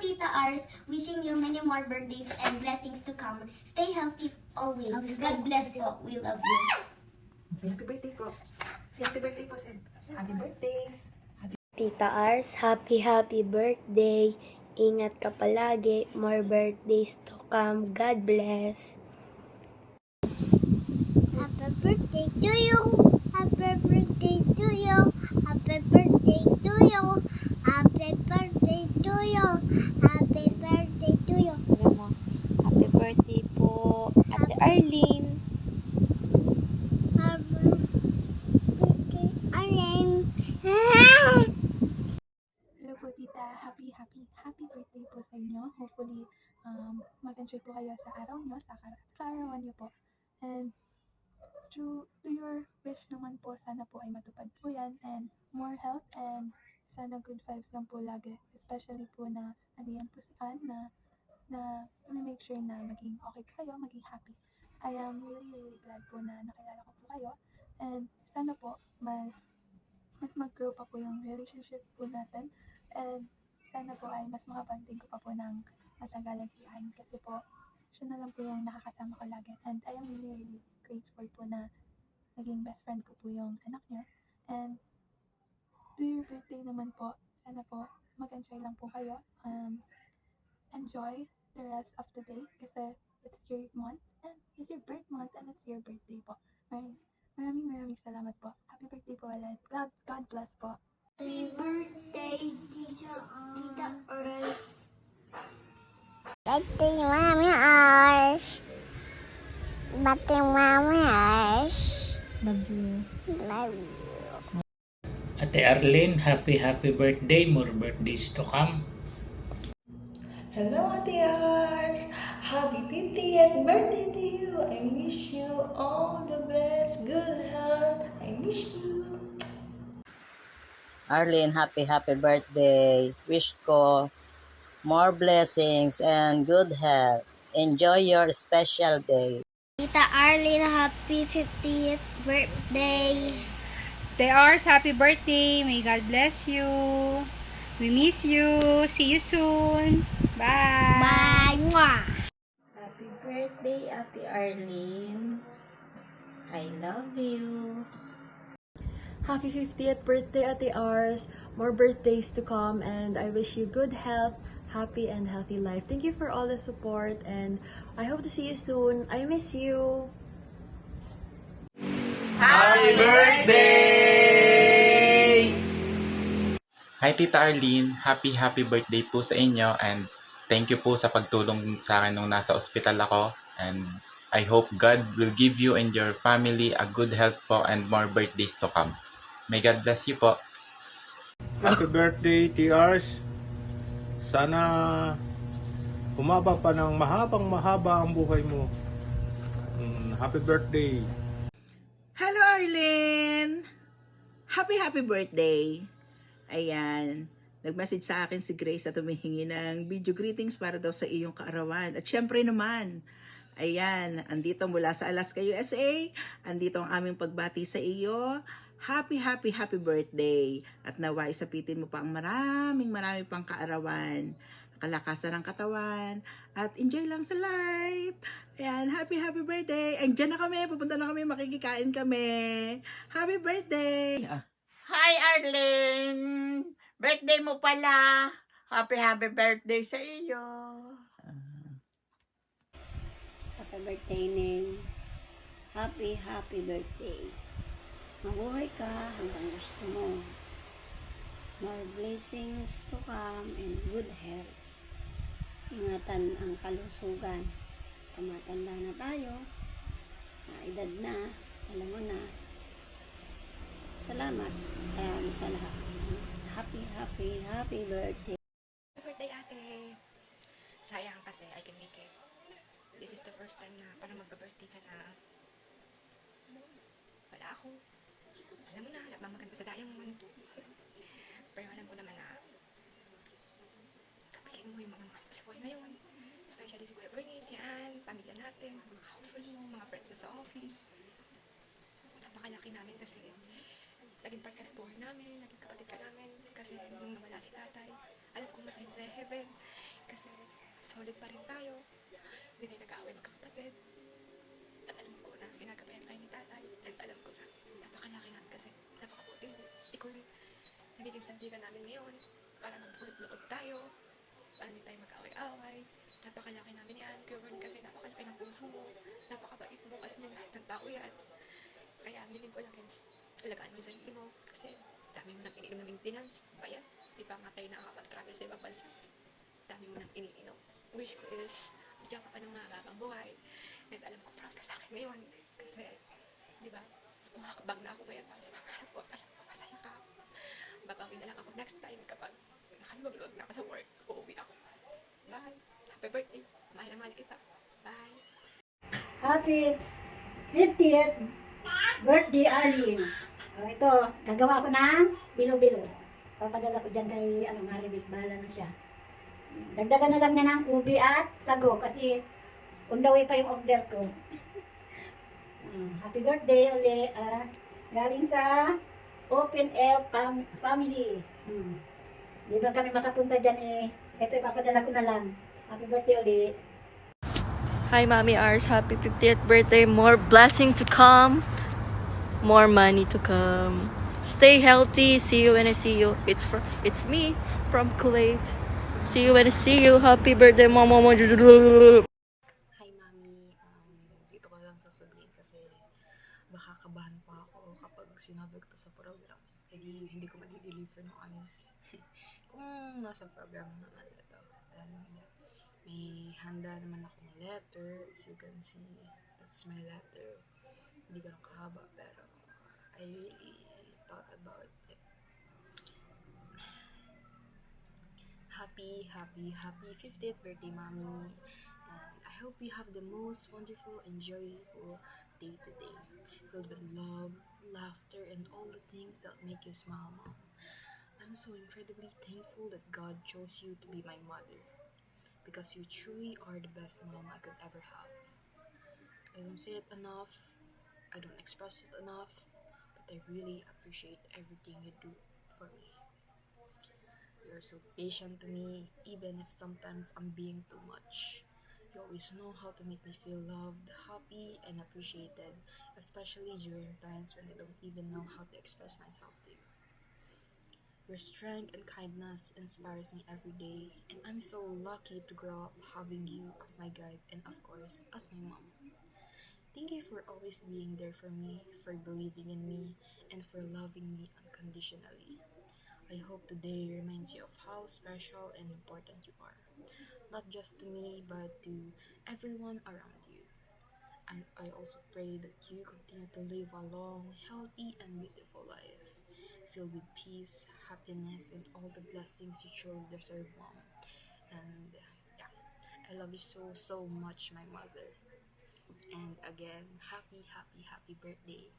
Tita Ars. Wishing you many more birthdays and blessings to come. Stay healthy always. God bless po. We love you. Say happy birthday po. Say happy birthday po, Seb. Happy birthday. Tita Ars, happy birthday. Ingat ka palagi. More birthdays to come. God bless. Happy birthday to you. Happy birthday to you. Happy birthday to you. Happy birthday to you. Happy birthday to you. Happy birthday po, Ate Arlene. Happy birthday, Arlene. Hello po, Tita. Happy birthday po sa inyo. Hopefully, mag-enjoy po kayo sa araw nyo, sa kaarawan nyo po. And to your wish naman po, sana po ay matupad po yan and more health and sana good vibes lang po lagi. Especially po na andiyan po si Ann na make sure na maging okay po kayo, maging happy. I am really glad po na nakilala ko po kayo and sana po mas mag-grow pa po yung relationship po natin and sana po ay mas makabanding ko pa po ng matagalan si Ann kasi po siya na lang po yung nakakasama ko lagi and I am really grateful po na naging best friend ko po yung anak niya and to your birthday naman po, sana po mag-enjoy lang po kayo. Enjoy the rest of the day kasi it's your month and it's your birth month and it's your birthday po. Maraming salamat po. Happy birthday po ulit. God bless po. Happy birthday, Tita Ars. Birthday, Mami Ars. Birthday, Mami Ars. Love you. Love you. Ate Arlene, happy birthday. More birthdays to come. Hello, Ate Ars! Happy 50th birthday to you! I wish you all the best, good health. I miss you! Arlene, happy birthday. Wish ko more blessings and good health. Enjoy your special day. Tita Arlene, happy 50th birthday. Te Ars, happy birthday. May God bless you. We miss you. See you soon. Bye. Bye. Mwah. Happy birthday, Ate Arlene. I love you. Happy 50th birthday, Ate Ars. More birthdays to come and I wish you good health, happy and healthy life. Thank you for all the support and I hope to see you soon. I miss you. Happy birthday! Hi Tita Arlene, happy birthday po sa inyo and thank you po sa pagtulong sa akin nung nasa ospital ako and I hope God will give you and your family a good health po and more birthdays to come. May God bless you po. Happy birthday, TRs. Sana humaba pa ng mahaba ang buhay mo. Happy birthday. Hello, Arlene! Happy birthday! Ayan, nag-message sa akin si Grace at humihingi ng video greetings para daw sa iyong kaarawan. At syempre naman, ayan, andito mula sa Alaska, USA, andito ang aming pagbati sa iyo. Happy birthday! At nawa isapitin mo pa ang marami pang kaarawan, kalakasan ng katawan, at enjoy lang sa life. Ayan, happy birthday. Andiyan na kami, pupunta na kami, makikikain kami. Happy birthday. Hi Arlene! Birthday mo pala. Happy birthday sa iyo. Happy birthday, Ning. Happy birthday. Mabuhay ka hanggang gusto mo. More blessings to come and good health. Ingatan ang kalusugan. Tumatanda na tayo. Edad na. Alam mo na. Salamat sa lahat. Happy birthday. Happy birthday, ate. Sayang kasi I can make it. This is the first time na parang magpa-birthday ka na wala ako. Alam mo na, nagmamaganda sa dayang mo. Pero alam ko naman na kapikin mo yung mga mahal ko sa buhay ngayon. Especially si Kuya Bernie, si Ann, pamilya natin, mga household mo, mga friends mo sa office. Napakalaki namin kasi naging part ka sa buhay namin, naging kapatid ka namin, kasi nung nawala si tatay, alam ko masaya sa heaven, kasi solid pa rin tayo, hindi tayo nag-aaway magkakapatid, at alam ko na ginagabayan tayo ni tatay, at alam ko na napakalaki namin kasi napakabuti mo. Ikaw yung nagiging sandigan namin ngayon para magpulot-lukod tayo, para hindi tayo mag-away-away. Napakalaki namin yan, Kuya Vern, kasi napakalaki ng puso mo, napakabait mo, alam mo lahat ng tao yan. Kaya ang hiling ko lang is alagaan mo yung sarili mo kasi dami mo nang iniinom na maintenance, bayad, di ba nga tayo nakakapag-travel sa ibang bansa, dami mo nang iniinom. Wish ko is bigyan ka pa ng mahabang buhay, and alam ko proud ka sa akin ngayon kasi di ba makakabang na ako ngayon para sa pangarap ko, alam ko masaya ka. Babawi na lang ako next time kapag nakaluwag-luwag na ako sa work, uuwi ako. Bye! Happy birthday! Mahal na mahal kita. Bye! Happy 50th birthday, Arlene. Ito, gagawa ko ng bilo-bilo. Papadala ko dyan kay Maribik. Bahala na siya. Dagdagan na lang niya ng ubi at sago kasi on the way pa yung order ko. Happy birthday uli. Galing sa Open Air Family. Di ba kami makapunta dyan eh. Ito, ipapadala ko na lang. Happy birthday uli. Hi, Mommy Ars. Happy 50th birthday. More blessing to come. More money to come. Stay healthy. See you when I see you. It's me from Kuwait. See you when I see you. Happy birthday, Mama. Hi, Mami. Dito ko lang sasabihin kasi baka kabahan pa ako kapag sinabi ko to sa program. Hindi ko ma-deliver ng ayos. Kung nasa program naman ito. May handa naman akong letter. As you can see, that's my letter. Hindi ganun kahaba, pero I really thought about it. Happy 50th birthday, Mommy. And I hope you have the most wonderful and joyful day today. Filled with love, laughter, and all the things that make you smile, Mom. I'm so incredibly thankful that God chose you to be my mother. Because you truly are the best mom I could ever have. I don't say it enough, I don't express it enough, but I really appreciate everything you do for me. You're so patient to me, even if sometimes I'm being too much. You always know how to make me feel loved, happy, and appreciated, especially during times when I don't even know how to express myself to you. Your strength and kindness inspires me every day, and I'm so lucky to grow up having you as my guide and, of course, as my mom. Thank you for always being there for me, for believing in me, and for loving me unconditionally. I hope today reminds you of how special and important you are, not just to me, but to everyone around you. And I also pray that you continue to live a long, healthy, and beautiful life, filled with peace, happiness, and all the blessings you truly deserve, Mom. And yeah, I love you so much, my mother. And again, happy birthday.